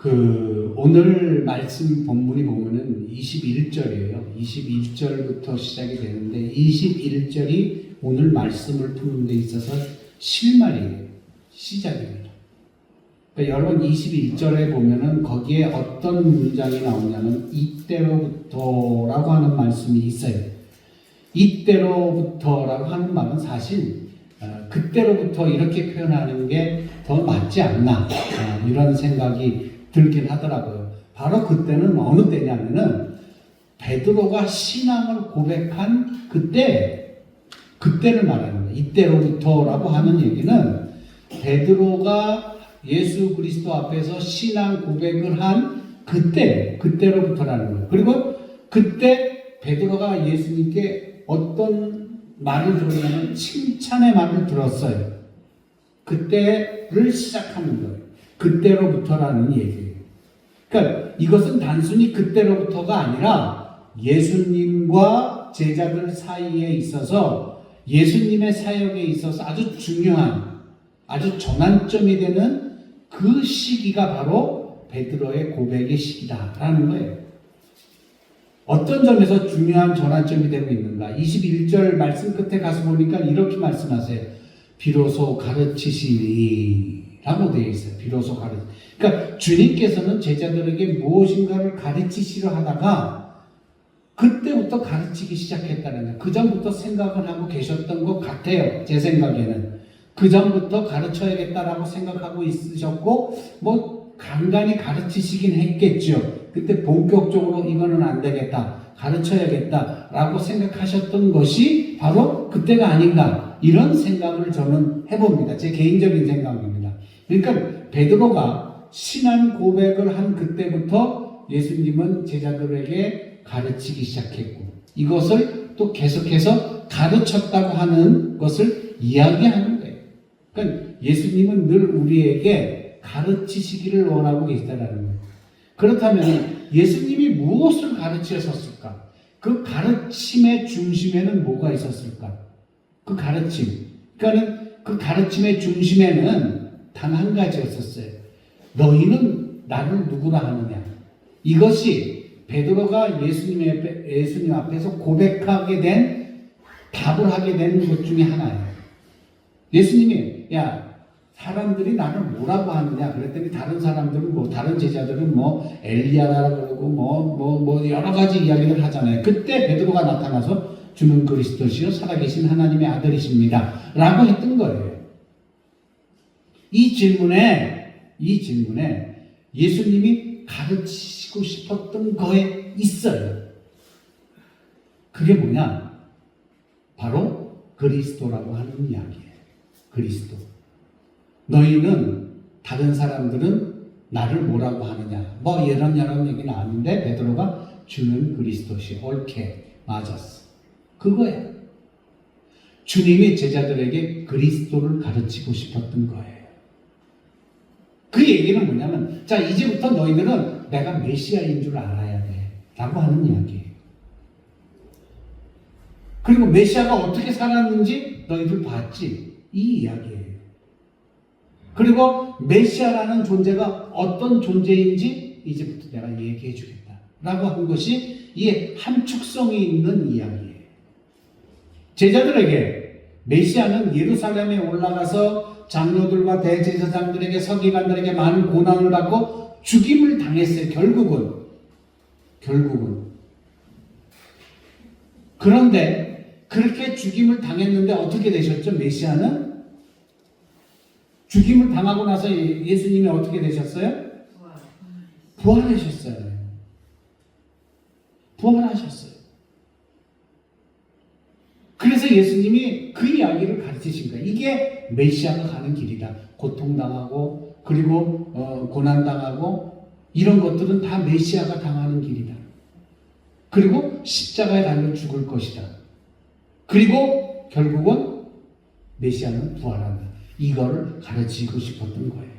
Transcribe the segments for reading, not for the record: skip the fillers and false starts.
오늘 말씀 본문이 보면은 21절이에요. 21절부터 시작이 되는데 21절이 오늘 말씀을 푸는 데 있어서 실말이에요. 시작입니다. 그러니까 여러분 21절에 보면은 거기에 어떤 문장이 나오냐면 이때로부터라고 하는 말씀이 있어요. 이때로부터라고 하는 말은 사실 그때로부터 이렇게 표현하는 게 더 맞지 않나 이런 생각이 들긴 하더라고요. 바로 그때는 어느 때냐면은 베드로가 신앙을 고백한 그때를 말하는 거예요. 이때로부터라고 하는 얘기는 베드로가 예수 그리스도 앞에서 신앙 고백을 한 그때로부터라는 거예요. 그리고 그때 베드로가 예수님께 어떤 말을 들었냐면 칭찬의 말을 들었어요. 그때를 시작하는 거예요. 그때로부터라는 얘기예요. 그러니까 이것은 단순히 그때로부터가 아니라 예수님과 제자들 사이에 있어서 예수님의 사역에 있어서 아주 중요한 아주 전환점이 되는 그 시기가 바로 베드로의 고백의 시기다라는 거예요. 어떤 점에서 중요한 전환점이 되고 있는가? 21절 말씀 끝에 가서 보니까 이렇게 말씀하세요. 비로소 가르치시니 라고 되어 있어요. 비로소 그러니까 주님께서는 제자들에게 무엇인가를 가르치시려 하다가 그때부터 가르치기 시작했다는 거예요. 그 전부터 생각을 하고 계셨던 것 같아요. 제 생각에는. 그 전부터 가르쳐야겠다라고 생각하고 있으셨고 뭐 간간히 가르치시긴 했겠죠. 그때 본격적으로 이거는 안 되겠다. 가르쳐야겠다라고 생각하셨던 것이 바로 그때가 아닌가 이런 생각을 저는 해봅니다. 제 개인적인 생각입니다. 그러니까 베드로가 신앙 고백을 한 그때부터 예수님은 제자들에게 가르치기 시작했고 이것을 또 계속해서 가르쳤다고 하는 것을 이야기하는 거예요. 그러니까 예수님은 늘 우리에게 가르치시기를 원하고 계시다는 거예요. 그렇다면 예수님이 무엇을 가르치셨을까? 그 가르침의 중심에는 뭐가 있었을까? 그 가르침. 그러니까는 그 가르침의 중심에는 단 한 가지였었어요. 너희는 나를 누구라 하느냐? 이것이 베드로가 예수님 앞에서 고백하게 된 답을 하게 된 것 중에 하나예요. 예수님이 사람들이 나를 뭐라고 하느냐? 그랬더니 다른 사람들은 다른 제자들은 엘리야라 그러고 뭐 여러 가지 이야기를 하잖아요. 그때 베드로가 나타나서 주는 그리스도시요 살아계신 하나님의 아들이십니다. 라고 했던 거예요. 이 질문에 예수님이 가르치시고 싶었던 거에 있어요. 그게 뭐냐? 바로 그리스도라고 하는 이야기예요. 그리스도. 너희는 다른 사람들은 나를 뭐라고 하느냐? 이런 얘기 나왔는데 베드로가 주는 그리스도시 옳게 맞았어. 그거예요. 주님이 제자들에게 그리스도를 가르치고 싶었던 거예요. 그 얘기는 뭐냐면 이제부터 너희들은 내가 메시아인 줄 알아야 돼 라고 하는 이야기예요. 그리고 메시아가 어떻게 살았는지 너희들 봤지? 이 이야기예요. 그리고 메시아라는 존재가 어떤 존재인지 이제부터 내가 얘기해 주겠다 라고 한 것이 이 함축성이 있는 이야기예요. 제자들에게 메시아는 예루살렘에 올라가서 장로들과 대제사장들에게 서기관들에게 많은 고난을 받고 죽임을 당했어요. 결국은. 그런데 그렇게 죽임을 당했는데 어떻게 되셨죠? 메시아는 죽임을 당하고 나서 예수님이 어떻게 되셨어요? 부활하셨어요. 그래서 예수님이 그 이야기를 가르치신 거예요. 이게 메시아가 가는 길이다. 고통당하고 그리고 고난당하고 이런 것들은 다 메시아가 당하는 길이다. 그리고 십자가에 달려 죽을 것이다. 그리고 결국은 메시아는 부활한다. 이거를 가르치고 싶었던 거예요.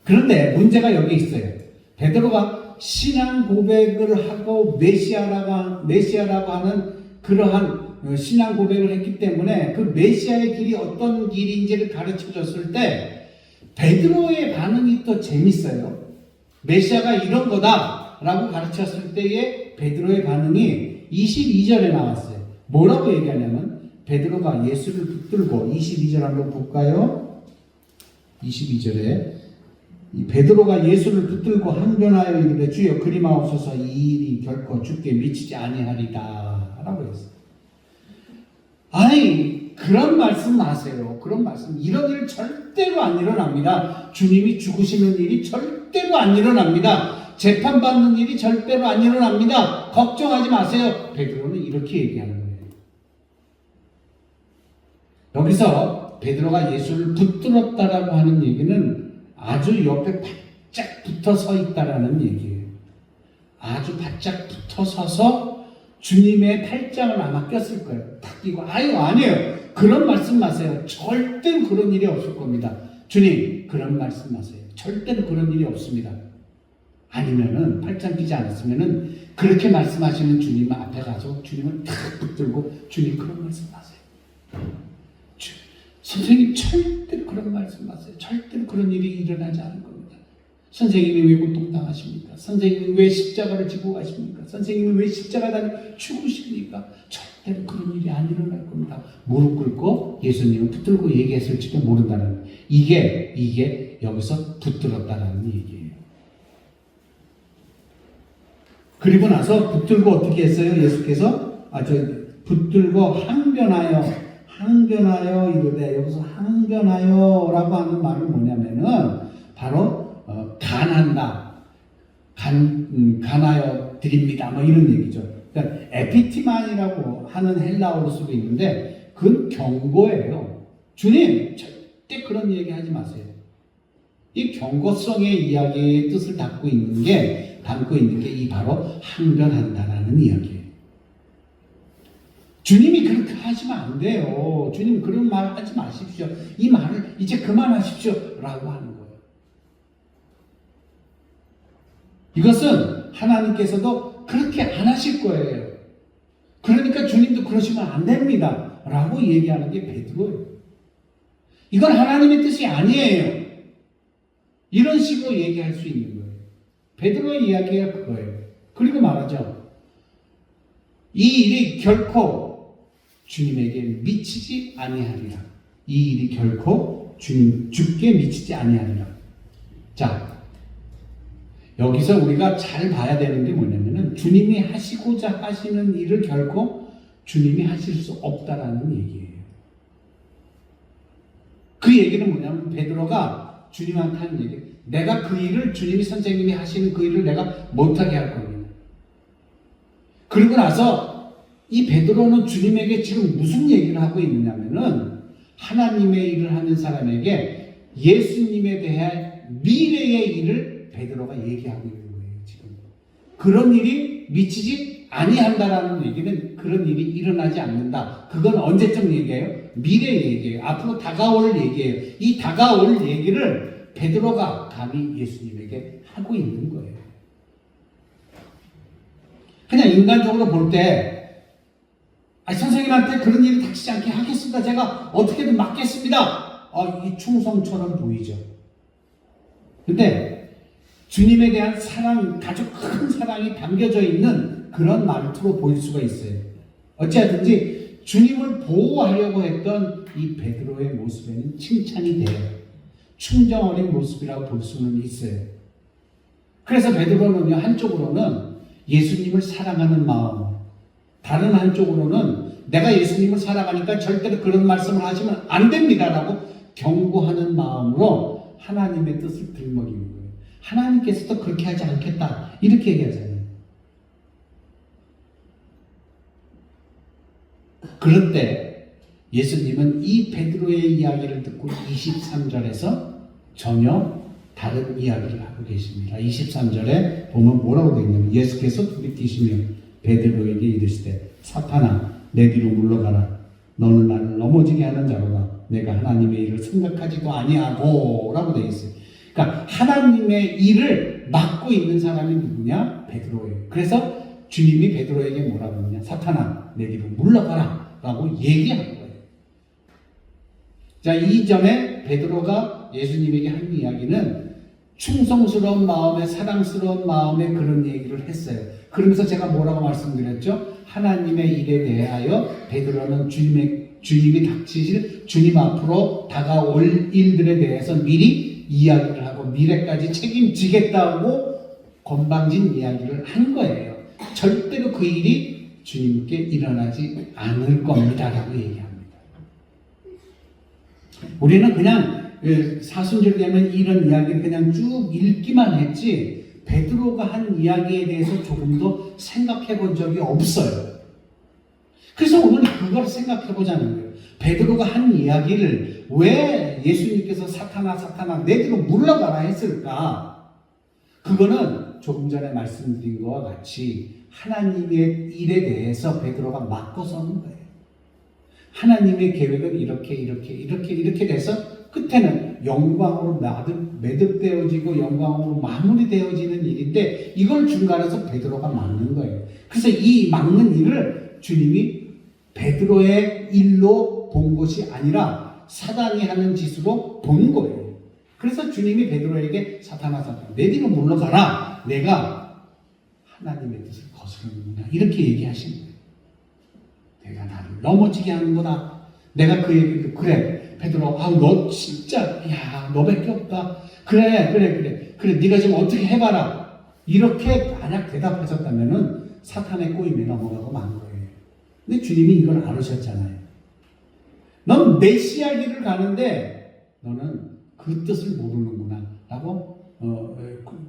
그런데 문제가 여기 있어요. 베드로가 신앙 고백을 하고 메시아라고 하는 그러한 신앙 고백을 했기 때문에 그 메시아의 길이 어떤 길인지를 가르쳐 줬을 때 베드로의 반응 이것도 재밌어요. 메시아가 이런 거다라고 가르쳤을 때의 베드로의 반응이 22절에 나왔어요. 뭐라고 얘기하냐면 베드로가 예수를 붙들고 22절 한번 볼까요? 22절에 베드로가 예수를 붙들고 항변하여 이르되 주여 그리마옵소서 이 일이 결코 주께 미치지 아니하리다 라고 했어요. 아니 그런 말씀 하세요. 그런 말씀 이런 일 절대로 안 일어납니다. 주님이 죽으시는 일이 절대로 안 일어납니다. 재판받는 일이 절대로 안 일어납니다. 걱정하지 마세요. 베드로는 이렇게 얘기하는 거예요. 여기서 베드로가 예수를 붙들었다라고 하는 얘기는 아주 옆에 바짝 붙어 서 있다라는 얘기예요. 아주 바짝 붙어 서서 주님의 팔짱을 아마 꼈을 거예요. 탁 끼고 아니에요. 그런 말씀 마세요. 절대로 그런 일이 없을 겁니다. 주님 그런 말씀 마세요. 절대로 그런 일이 없습니다. 아니면은 팔짱 끼지 않았으면은 그렇게 말씀하시는 주님 앞에 가서 주님을 탁 붙들고 주님 그런 말씀 하세요. 선생님 절대로 그런 말씀 하세요. 절대로 그런 일이 일어나지 않을 겁니다. 선생님이 왜 고통당하십니까? 선생님이 왜 십자가를 지고 가십니까? 선생님이 왜 십자가 달려 죽으십니까? 절대로 그런 일이 안 일어날 겁니다. 무릎 꿇고 예수님을 붙들고 얘기했을지도 모른다는 이게 여기서 붙들었다는 얘기예요. 그리고 나서 붙들고 어떻게 했어요? 예수께서 붙들고 항변하여 이르되 여기서 항변하여라고 하는 말은 뭐냐면은 바로 간하여 드립니다. 뭐 이런 얘기죠. 그러니까 에피티만이라고 하는 헬라어로 쓰고 있는데 그건 경고예요. 주님 절대 그런 얘기 하지 마세요. 이 경고성의 이야기의 뜻을 담고 있는 게 이 바로 항변한다라는 이야기예요. 주님이 그렇게 하시면 안 돼요. 주님 그런 말 하지 마십시오. 이 말을 이제 그만하십시오. 라고 하는 거예요. 이것은 하나님께서도 그렇게 안 하실 거예요. 그러니까 주님도 그러시면 안 됩니다. 라고 얘기하는 게 베드로예요. 이건 하나님의 뜻이 아니에요. 이런 식으로 얘기할 수 있는 거예요. 베드로의 이야기가 그거예요. 그리고 말하죠. 이 일이 결코 주님에게 미치지 아니하리라. 이 일이 결코 주께 미치지 아니하리라. 자, 여기서 우리가 잘 봐야 되는 게 뭐냐면은 주님이 하시고자 하시는 일을 결코 주님이 하실 수 없다라는 얘기예요. 그 얘기는 뭐냐면 베드로가 주님한테 하는 얘기. 내가 그 일을 주님이 선생님이 하시는 그 일을 내가 못하게 할 겁니다. 그리고 나서 이 베드로는 주님에게 지금 무슨 얘기를 하고 있느냐면은 하나님의 일을 하는 사람에게 예수님에 대한 미래의 일을 베드로가 얘기하고 있는 거예요. 지금 그런 일이 미치지 아니한다라는 얘기는 그런 일이 일어나지 않는다. 그건 언제쯤 얘기해요? 미래 얘기예요. 앞으로 다가올 얘기예요. 이 다가올 얘기를 베드로가 감히 예수님에게 하고 있는 거예요. 그냥 인간적으로 볼 때 선생님한테 그런 일이 닥치지 않게 하겠습니다. 제가 어떻게든 막겠습니다. 이 충성처럼 보이죠. 근데 주님에 대한 사랑, 아주 큰 사랑이 담겨져 있는 그런 말투로 보일 수가 있어요. 어찌하든지 주님을 보호하려고 했던 이 베드로의 모습에는 칭찬이 돼요. 충정 어린 모습이라고 볼 수는 있어요. 그래서 베드로는요, 한쪽으로는 예수님을 사랑하는 마음, 다른 한쪽으로는 내가 예수님을 사랑하니까 절대로 그런 말씀을 하시면 안 됩니다라고 경고하는 마음으로 하나님의 뜻을 들먹이는 거예요. 하나님께서도 그렇게 하지 않겠다 이렇게 얘기하잖아요. 그럴 때 예수님은 이 베드로의 이야기를 듣고 23절에서 전혀 다른 이야기를 하고 계십니다. 23절에 보면 뭐라고 되어 있냐면 예수께서 돌이키시며 베드로에게 이르시되 사탄아 내 뒤로 물러가라. 너는 나를 넘어지게 하는 자로다. 내가 하나님의 일을 생각하지도 아니하고 라고 되어 있어요. 그러니까 하나님의 일을 맡고 있는 사람이 누구냐? 베드로예요. 그래서 주님이 베드로에게 뭐라고 하느냐? 사탄아 내 뒤로 물러가라 라고 얘기한 거예요. 자, 이전에 베드로가 예수님에게 한 이야기는 충성스러운 마음에, 사랑스러운 마음에 그런 얘기를 했어요. 그러면서 제가 뭐라고 말씀드렸죠? 하나님의 일에 대하여 베드로는 주님이 닥치실 주님 앞으로 다가올 일들에 대해서 미리 이야기를 하고 미래까지 책임지겠다고 건방진 이야기를 한 거예요. 절대로 그 일이 주님께 일어나지 않을 겁니다라고 얘기합니다. 우리는 그냥 사순절되면 이런 이야기를 그냥 쭉 읽기만 했지 베드로가 한 이야기에 대해서 조금 더 생각해 본 적이 없어요. 그래서 오늘 그걸 생각해 보자는 거예요. 베드로가 한 이야기를 왜 예수님께서 사탄아 내 뒤로 물러가라 했을까? 그거는 조금 전에 말씀드린 것과 같이 하나님의 일에 대해서 베드로가 맞고 서는 거예요. 하나님의 계획은 이렇게 돼서 끝에는 영광으로 매듭되어지고 영광으로 마무리되어지는 일인데 이걸 중간에서 베드로가 막는 거예요. 그래서 이 막는 일을 주님이 베드로의 일로 본 것이 아니라 사단이 하는 짓으로 본 거예요. 그래서 주님이 베드로에게 사탄아 내 뒤로 물러가라. 내가 하나님의 뜻을 거스르는구나. 이렇게 얘기하신 거예요. 내가 나를 넘어지게 하는구나. 내가 그 얘기를 그래 베드로 너 진짜 너밖에 없다. 그래 네가 지금 어떻게 해봐라. 이렇게 만약 대답하셨다면은 사탄의 꼬임에 넘어가고 만 거예요. 근데 주님이 이걸 알으셨잖아요. 넌 메시아 길을 가는데 너는 그 뜻을 모르는구나 라고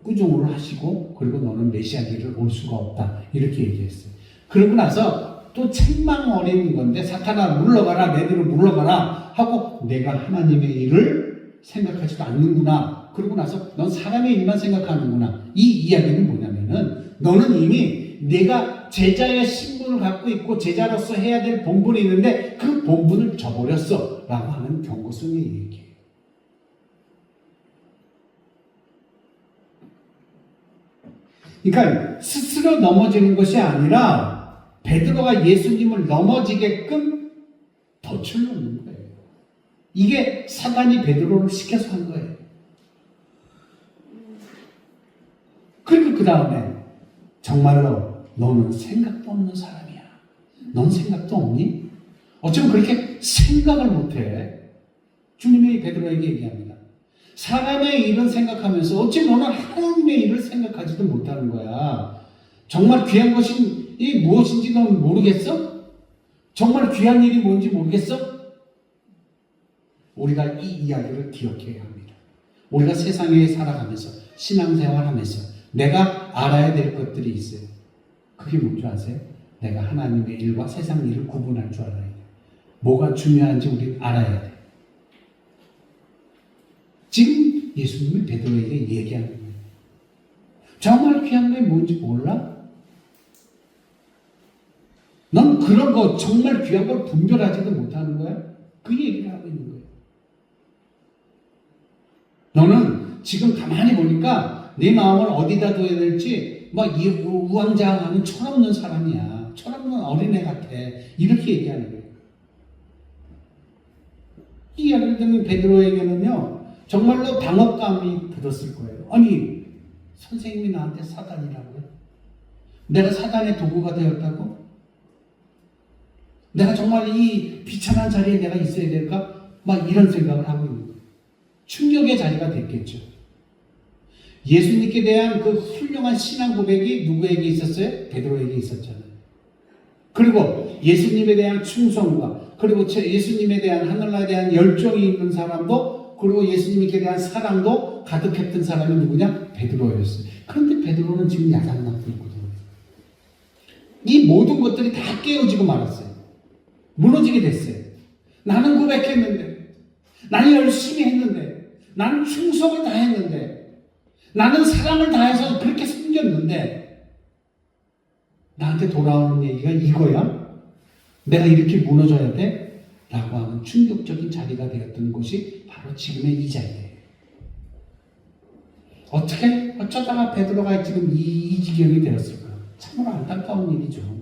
꾸중을 하시고 그리고 너는 메시아 길을 올 수가 없다 이렇게 얘기했어요. 그러고 나서 또 책망 어린 건데 사탄아 물러가라 내 뒤로 물러가라 하고 내가 하나님의 일을 생각하지도 않는구나. 그러고 나서 넌 사람의 일만 생각하는구나. 이 이야기는 뭐냐면은 너는 이미 내가 제자의 신분을 갖고 있고 제자로서 해야 될 본분이 있는데 그 본분을 저버렸어 라고 하는 경고성의 얘기예요. 그러니까 스스로 넘어지는 것이 아니라 베드로가 예수님을 넘어지게끔 덫을 놓는 거예요. 이게 사단이 베드로를 시켜서 한 거예요. 그리고 그 다음에 정말로 너는 생각도 없는 사람이야. 넌 생각도 없니? 어쩌면 그렇게 생각을 못해. 주님이 베드로에게 얘기합니다. 사람의 일은 생각하면서 어찌 너는 하나님의 일을 생각하지도 못하는 거야. 정말 귀한 것이 무엇인지 넌 모르겠어? 정말 귀한 일이 뭔지 모르겠어? 우리가 이 이야기를 기억해야 합니다. 우리가 세상에 살아가면서 신앙생활하면서 내가 알아야 될 것들이 있어요. 그게 뭔지 아세요? 내가 하나님의 일과 세상 일을 구분할 줄 알아야 돼. 뭐가 중요한지 우리 알아야 돼. 지금 예수님이 베드로에게 얘기하는 거예요. 정말 귀한 게 뭔지 몰라? 넌 그런 거 정말 귀한 걸 분별하지도 못하는 거야? 그 얘기를 하고 있는 거예요. 너는 지금 가만히 보니까 네 마음을 어디다 둬야 될지 막 우왕좌왕하는 철없는 사람이야. 철없는 어린애 같아. 이렇게 얘기하는 거예요. 이 이야기를 듣는 베드로에게는요. 정말로 당혹감이 들었을 거예요. 아니 선생님이 나한테 사단이라고요? 내가 사단의 도구가 되었다고? 내가 정말 이 비천한 자리에 내가 있어야 될까? 막 이런 생각을 하고 있는 거예요. 충격의 자리가 됐겠죠. 예수님께 대한 그 훌륭한 신앙 고백이 누구에게 있었어요? 베드로에게 있었잖아요. 그리고 예수님에 대한 충성과 그리고 예수님에 대한 하늘나라에 대한 열정이 있는 사람도 그리고 예수님께 대한 사랑도 가득했던 사람이 누구냐? 베드로였어요. 그런데 베드로는 지금 야단맞고 있거든요. 이 모든 것들이 다 깨어지고 말았어요. 무너지게 됐어요. 나는 고백했는데 나는 열심히 했는데 나는 충성을 다했는데 나는 사랑을 다해서 그렇게 섬겼는데 나한테 돌아오는 얘기가 이거야? 내가 이렇게 무너져야 돼? 라고 하는 충격적인 자리가 되었던 곳이 바로 지금의 이 자리예요. 어쩌다가 베드로가 지금 이 지경이 되었을까? 참으로 안타까운 일이죠.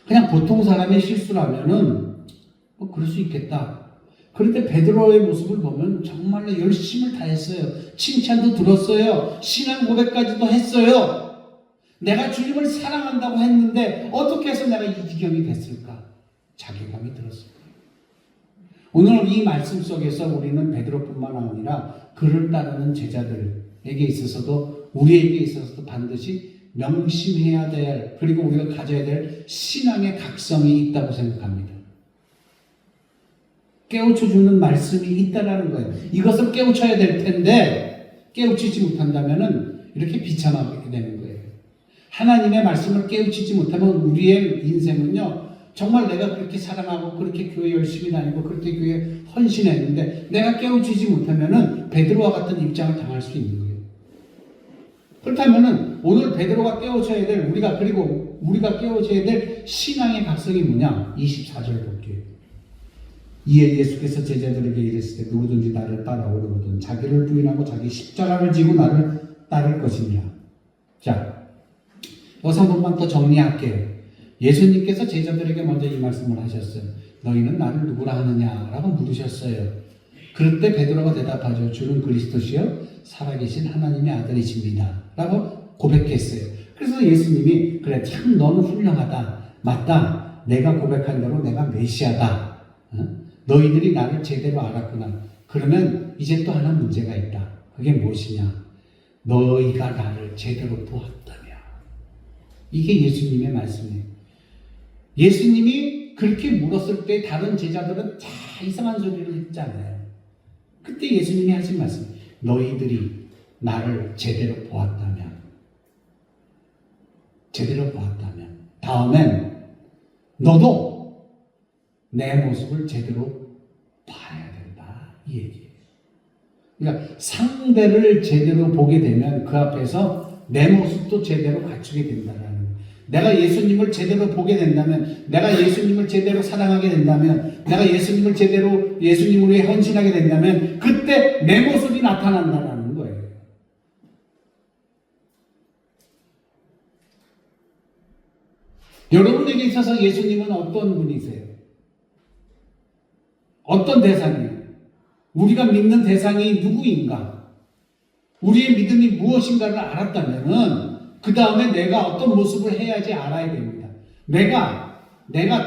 그냥 보통 사람의 실수라면은 뭐 그럴 수 있겠다. 그런데 베드로의 모습을 보면 정말로 열심을 다했어요. 칭찬도 들었어요. 신앙 고백까지도 했어요. 내가 주님을 사랑한다고 했는데 어떻게 해서 내가 이 지경이 됐을까? 자괴감이 들었어요. 오늘 이 말씀 속에서 우리는 베드로뿐만 아니라 그를 따르는 제자들에게 있어서도 우리에게 있어서도 반드시 명심해야 될, 그리고 우리가 가져야 될 신앙의 각성이 있다고 생각합니다. 깨우쳐주는 말씀이 있다라는 거예요. 이것을 깨우쳐야 될 텐데 깨우치지 못한다면 이렇게 비참하게 되는 거예요. 하나님의 말씀을 깨우치지 못하면 우리의 인생은요, 정말 내가 그렇게 사랑하고 그렇게 교회 열심히 다니고 그렇게 교회 헌신했는데 내가 깨우치지 못하면은 베드로와 같은 입장을 당할 수 있는 거예요. 그렇다면은 오늘 베드로가 깨우쳐야 될 우리가 깨우쳐야 될 신앙의 각성이 뭐냐? 24절 볼게요. 이에 예수께서 제자들에게 이르시되 누구든지 나를 따라오려거든 자기를 부인하고 자기 십자가를 지고 나를 따를 것이니라. 자, 여기서 한 번만 더 정리할게요. 예수님께서 제자들에게 먼저 이 말씀을 하셨어요. 너희는 나를 누구라 하느냐라고 물으셨어요. 그럴 때 베드로가 대답하죠. 주는 그리스도시요 살아계신 하나님의 아들이십니다 라고 고백했어요. 그래서 예수님이 그래 참 너는 훌륭하다. 맞다. 내가 고백한 대로 내가 메시아다. 너희들이 나를 제대로 알았구나. 그러면 이제 또 하나 문제가 있다. 그게 무엇이냐? 너희가 나를 제대로 보았다며. 이게 예수님의 말씀이에요. 예수님이 그렇게 물었을 때 다른 제자들은 다 이상한 소리를 했잖아요. 그때 예수님이 하신 말씀, 너희들이 나를 제대로 보았다면, 다음엔 너도 내 모습을 제대로 봐야 된다. 이 얘기예요. 그러니까 상대를 제대로 보게 되면 그 앞에서 내 모습도 제대로 갖추게 된다는 거예요. 내가 예수님을 제대로 보게 된다면, 내가 예수님을 제대로 사랑하게 된다면, 내가 예수님을 제대로 예수님을 위해 헌신하게 된다면 그때 내 모습이 나타난다는 거예요. 여러분에게 있어서 예수님은 어떤 분이세요? 어떤 대상이에요? 우리가 믿는 대상이 누구인가? 우리의 믿음이 무엇인가를 알았다면은 그 다음에 내가 어떤 모습을 해야지 알아야 됩니다. 내가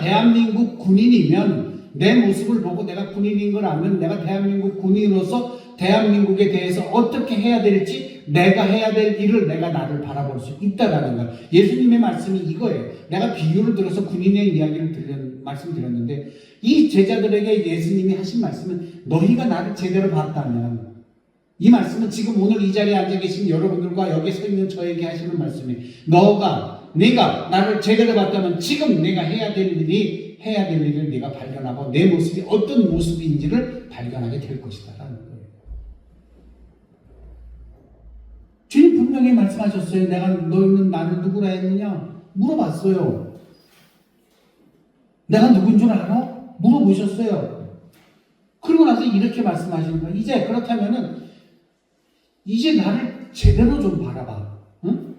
대한민국 군인이면 내 모습을 보고 내가 군인인 걸 알면 내가 대한민국 군인으로서 대한민국에 대해서 어떻게 해야 될지 내가 해야 될 일을 내가 나를 바라볼 수 있다라는 거예요. 예수님의 말씀이 이거예요. 내가 비유를 들어서 군인의 이야기를 말씀드렸는데 이 제자들에게 예수님이 하신 말씀은 너희가 나를 제대로 봤다면, 이 말씀은 지금 오늘 이 자리에 앉아 계신 여러분들과 여기 서 있는 저에게 하시는 말씀이, 네가 나를 제대로 봤다면 지금 내가 해야 될 일을 네가 발견하고 내 모습이 어떤 모습인지를 발견하게 될 것이다 라는 거예요. 주님 분명히 말씀하셨어요. 너희는 나를 누구라 했느냐? 물어봤어요. 내가 누군 줄 알아? 물어보셨어요. 그러고 나서 이렇게 말씀하시는 거예요. 이제 그렇다면은 이제 나를 제대로 좀 바라봐. 응?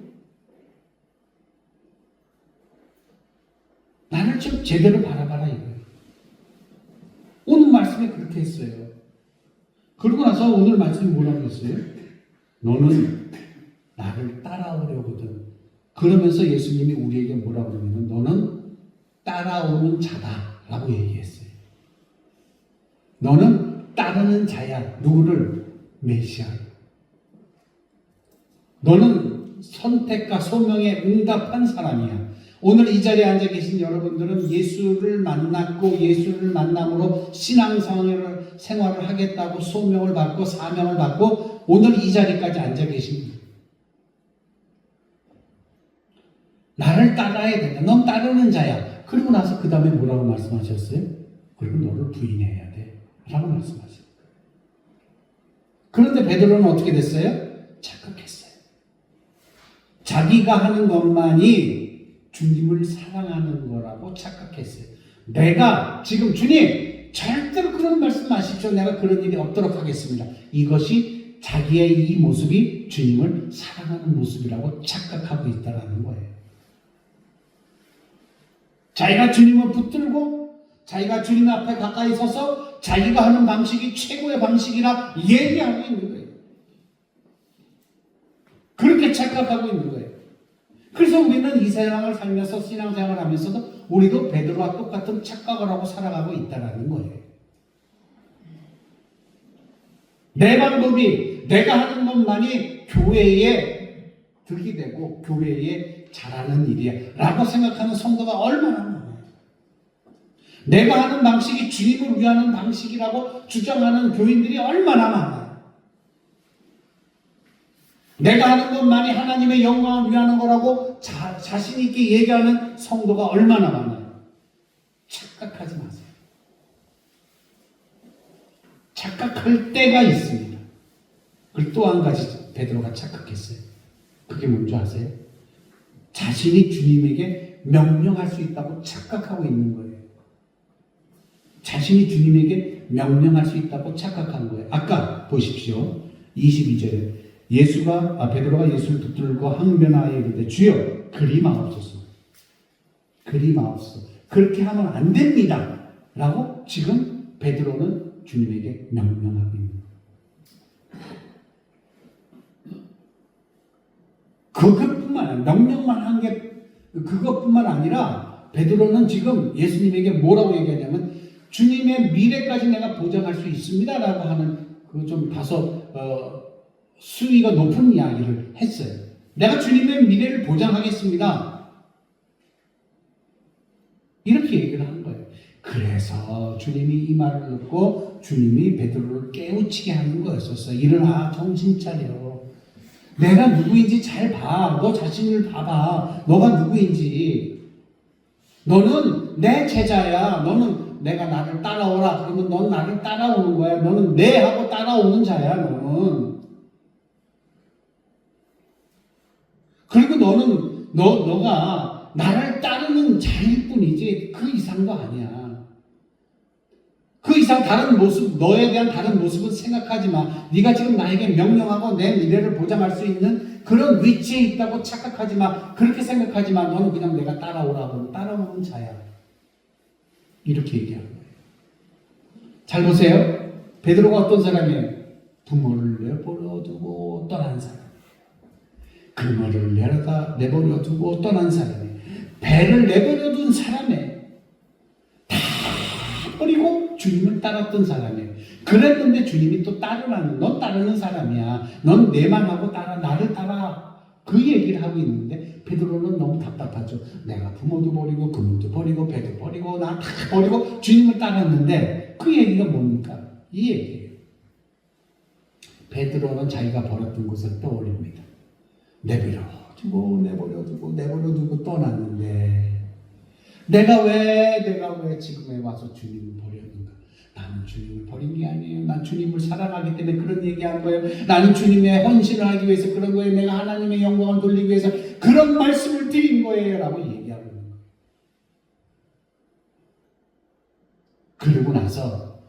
나를 좀 제대로 바라봐라 이거예요. 오늘 말씀에 그렇게 했어요. 그러고 나서 오늘 말씀이 뭐라고 했어요? 너는 나를 따라오려거든. 그러면서 예수님이 우리에게 뭐라고 그러냐면 너는 따라오는 자다라고 얘기했어요. 너는 따르는 자야. 누구를? 메시아를. 너는 선택과 소명에 응답한 사람이야. 오늘 이 자리에 앉아 계신 여러분들은 예수를 만났고 예수를 만남으로 신앙생활을 하겠다고 소명을 받고 사명을 받고 오늘 이 자리까지 앉아 계십니다. 나를 따라야 된다. 넌 따르는 자야. 그리고 나서 그 다음에 뭐라고 말씀하셨어요? 그리고 너를 부인해야 돼 라고 말씀하셨어요. 그런데 베드로는 어떻게 됐어요? 착각했어요. 자기가 하는 것만이 주님을 사랑하는 거라고 착각했어요. 내가 지금 주님 절대로 그런 말씀 마십시오. 내가 그런 일이 없도록 하겠습니다. 이것이 자기의 이 모습이 주님을 사랑하는 모습이라고 착각하고 있다는 거예요. 자기가 주님을 붙들고 자기가 주님 앞에 가까이 서서 자기가 하는 방식이 최고의 방식이라 얘기하고 있는 거예요. 그렇게 착각하고 있는 거예요. 그래서 우리는 이 세상을 살면서 신앙생활을 하면서도 우리도 베드로와 똑같은 착각을 하고 살아가고 있다는 거예요. 내 방법이, 내가 하는 것만이 교회에 득이 되고 교회에 잘하는 일이야 라고 생각하는 성도가 얼마나 많아요. 내가 하는 방식이 주님을 위하는 방식이라고 주장하는 교인들이 얼마나 많아요. 내가 하는 것만이 하나님의 영광을 위하는 거라고 자신 있게 얘기하는 성도가 얼마나 많아요. 착각하지 마세요. 착각할 때가 있습니다. 그리고 또 한 가지 베드로가 착각했어요. 그게 뭔지 아세요? 자신이 주님에게 명령할 수 있다고 착각하고 있는 거예요. 자신이 주님에게 명령할 수 있다고 착각한 거예요. 아까 보십시오. 22절에 베드로가 예수를 붙들고 항변하여 이르되 주여 그리 마옵소서. 그리 마옵소서. 그렇게 하면 안 됩니다. 라고 지금 베드로는 주님에게 명령하고 있는 거예요. 그것뿐만 아니라 명령만 한 게 그것뿐만 아니라 베드로는 지금 예수님에게 뭐라고 얘기하냐면 주님의 미래까지 내가 보장할 수 있습니다 라고 하는 그 좀 다소 수위가 높은 이야기를 했어요. 내가 주님의 미래를 보장하겠습니다. 이렇게 얘기를 한 거예요. 그래서 주님이 이 말을 듣고 주님이 베드로를 깨우치게 하는 거였었어요. 일어나 정신 차려. 내가 누구인지 잘 봐. 너 자신을 봐봐. 너가 누구인지. 너는 내 제자야. 너는 내가 나를 따라오라. 그러면 넌 나를 따라오는 거야. 너는 내 하고 따라오는 자야. 너는. 그리고 너가 나를 따르는 자일 뿐이지 그 이상도 아니야. 그 이상 다른 모습, 너에 대한 다른 모습은 생각하지 마. 네가 지금 나에게 명령하고 내 미래를 보장할 수 있는 그런 위치에 있다고 착각하지 마. 그렇게 생각하지 마. 너는 그냥 내가 따라오라고 따라오는 자야. 이렇게 얘기하는 거예요. 잘 보세요. 베드로가 어떤 사람이에요? 부모를 내버려 두고 떠난 사람. 그물을 내버려 두고 떠난 사람이에요. 배를 내버려 둔 사람이에요. 다 버리고 주님을 따랐던 사람이에요. 그랬는데 주님이 또 따르라는, 넌 따르는 사람이야. 넌 내만 하고 나를 따라. 그 얘기를 하고 있는데 베드로는 너무 답답하죠. 내가 부모도 버리고 그물도 버리고 배도 버리고 나 다 버리고 주님을 따랐는데 그 얘기가 뭡니까? 이 얘기예요. 베드로는 자기가 버렸던 것을 떠올립니다. 내버려두고 떠났는데 내가 왜 지금에 와서 주님을 버렸는가? 나는 주님을 버린 게 아니에요. 난 주님을 사랑하기 때문에 그런 얘기한 거예요. 나는 주님의 헌신을 하기 위해서 그런 거예요. 내가 하나님의 영광을 돌리기 위해서 그런 말씀을 드린 거예요. 라고 얘기하고 있는 거예요. 그러고 나서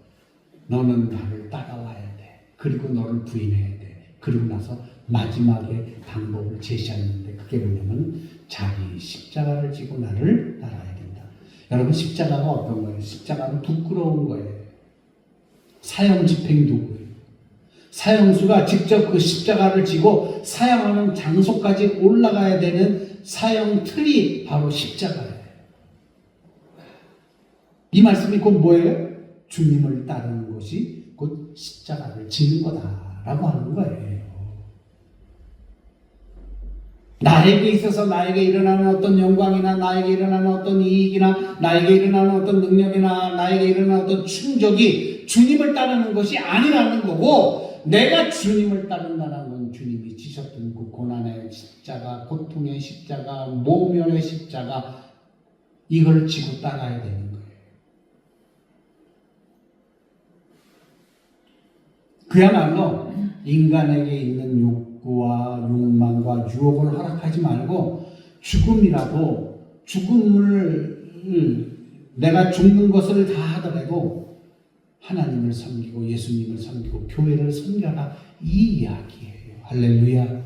너는 나를 따라와야 돼. 그리고 너를 부인해야 돼. 그러고 나서 마지막에 방법을 제시하는데 그게 뭐냐면 자기 십자가를 지고 나를 따라야 된다. 여러분 십자가가 어떤 거예요? 십자가는 부끄러운 거예요. 사형 집행 도구예요. 사형수가 직접 그 십자가를 지고 사형하는 장소까지 올라가야 되는 사형 틀이 바로 십자가예요. 이 말씀이 곧 뭐예요? 주님을 따르는 것이 곧 십자가를 지는 거다라고 하는 거예요. 나에게 있어서 나에게 일어나는 어떤 영광이나 나에게 일어나는 어떤 이익이나 나에게 일어나는 어떤 능력이나 나에게 일어나는 어떤 충족이 주님을 따르는 것이 아니라는 거고, 내가 주님을 따른다는 건 주님이 지셨던 그 고난의 십자가, 고통의 십자가, 모면의 십자가, 이걸 지고 따라야 되는 거예요. 그야말로 인간에게 있는 욕구와 욕망과 유혹을 허락하지 말고 죽음을 내가 죽는 것을 다 하더라도 하나님을 섬기고 예수님을 섬기고 교회를 섬겨라, 이 이야기예요. 할렐루야.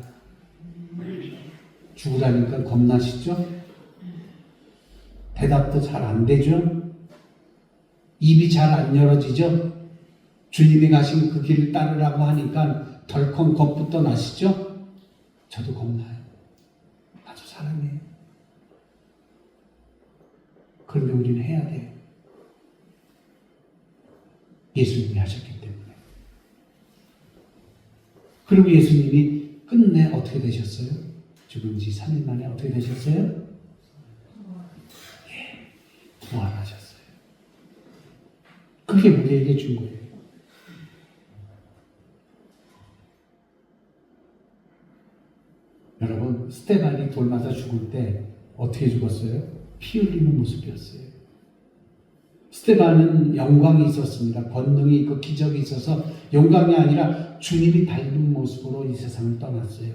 죽으라니까 겁나시죠? 대답도 잘 안 되죠? 입이 잘 안 열어지죠? 주님이 가신 그 길을 따르라고 하니까 덜컹 겁부터 나시죠? 저도 겁나요. 나도 사람이에요. 그런데 우리는 해야 돼요. 예수님이 하셨기 때문에. 그리고 예수님이 끝내 어떻게 되셨어요? 죽은 지 3일 만에 어떻게 되셨어요? 예, 부활하셨어요. 그게 우리에게 준 거예요. 여러분, 스데반이 돌 맞아 죽을 때 어떻게 죽었어요? 피 흘리는 모습이었어요. 스데반은 영광이 있었습니다. 권능이 있고 기적이 있어서 영광이 아니라 주님이 닮은 모습으로 이 세상을 떠났어요.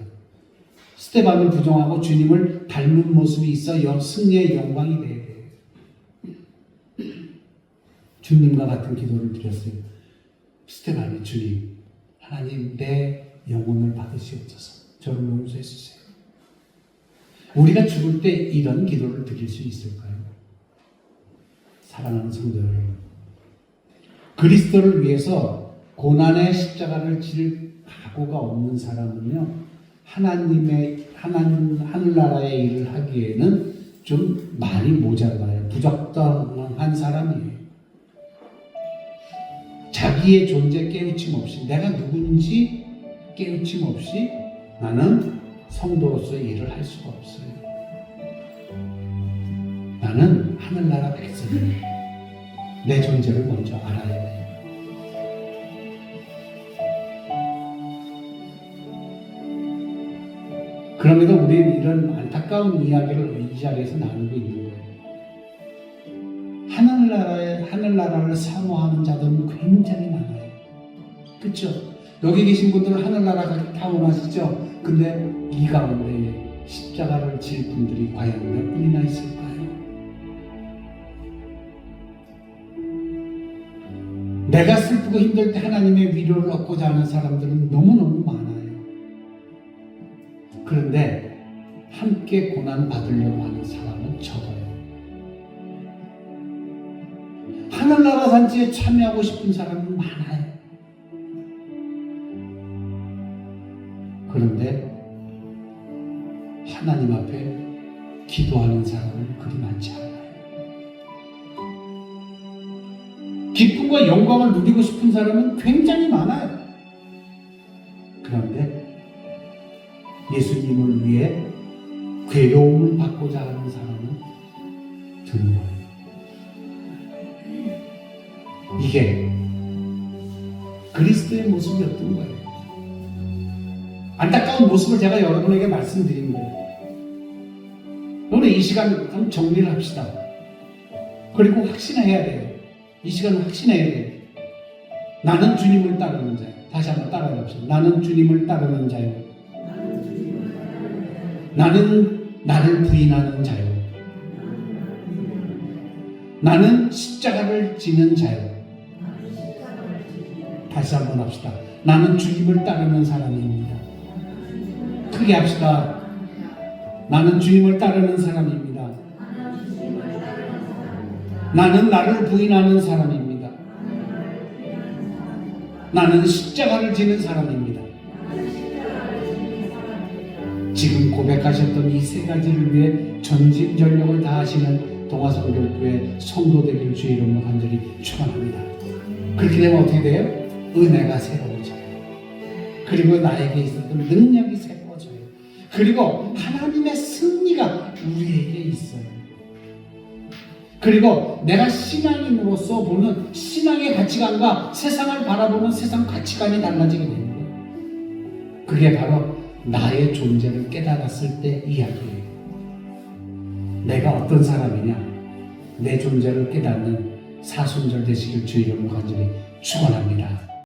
스데반을 부정하고 주님을 닮은 모습이 있어 승리의 영광이 돼야 돼요. 주님과 같은 기도를 드렸어요. 스데반이 주님, 하나님 내 영혼을 받으시옵소서. 저를 용서해 주세요. 우리가 죽을 때 이런 기도를 드릴 수 있을까요? 사랑하는 성도 여러분, 그리스도를 위해서 고난의 십자가를 질 각오가 없는 사람은요, 하늘나라의 일을 하기에는 좀 많이 모자라요. 부적당한 사람이에요. 자기의 존재 깨우침 없이, 내가 누군지 깨우침 없이 나는 성도로서의 일을 할 수가 없어요. 나는 하늘나라 백성이에요. 내 존재를 먼저 알아야 돼요. 그럼에도 우리는 이런 안타까운 이야기를 이 자리에서 나누고 있는 거예요. 하늘나라를 사모하는 자들은 굉장히 많아요. 그렇죠? 여기 계신 분들은 하늘나라 가기 다 원하시죠? 근데 이 가운데 십자가를 질 분들이 과연 몇 분이나 있을까요? 내가 슬프고 힘들 때 하나님의 위로를 얻고자 하는 사람들은 너무너무 많아요. 그런데 함께 고난 받으려고 하는 사람은 적어요. 하늘나라 잔치에 참여하고 싶은 사람은 많아요. 그런데 하나님 앞에 기도하는 사람은 그리 많지 않아요. 기쁨과 영광을 누리고 싶은 사람은 굉장히 많아요. 그런데 예수님을 위해 괴로움을 받고자 하는 사람은 드물어요. 이게 그리스도의 모습이었던 거예요. 안타까운 모습을 제가 여러분에게 말씀드린 거예요. 오늘 이 시간 한번 정리를 합시다. 그리고 확신해야 돼요. 이 시간은 확신해야 돼요. 나는 주님을 따르는 자요. 다시 한번 따라해 봅시다. 나는 주님을 따르는 자요. 나는 나를 부인하는 자요. 나는 십자가를 지는 자요. 다시 한번 합시다. 나는 주님을 따르는 사람입니다. 크게 합시다. 나는 주님을 따르는 사람입니다. 나는 나를 부인하는 사람입니다. 나는 십자가를 지는 사람입니다. 지금 고백하셨던 이 세 가지를 위해 전심전력을 다하시는 동화성결교회 성도 되길 주의 이름으로 간절히 축원합니다. 그렇게 되면 어떻게 돼요? 은혜가 새로워져요. 그리고 나에게 있었던 능력이 새로워져요. 그리고 하나님의 승리가 우리에게 있어요. 그리고 내가 신앙인으로서 보는 신앙의 가치관과 세상을 바라보는 세상 가치관이 달라지게 됩니다. 그게 바로 나의 존재를 깨달았을 때 이야기예요. 내가 어떤 사람이냐, 내 존재를 깨닫는 사순절 되시길 주의 이름으로 간절히 축원합니다.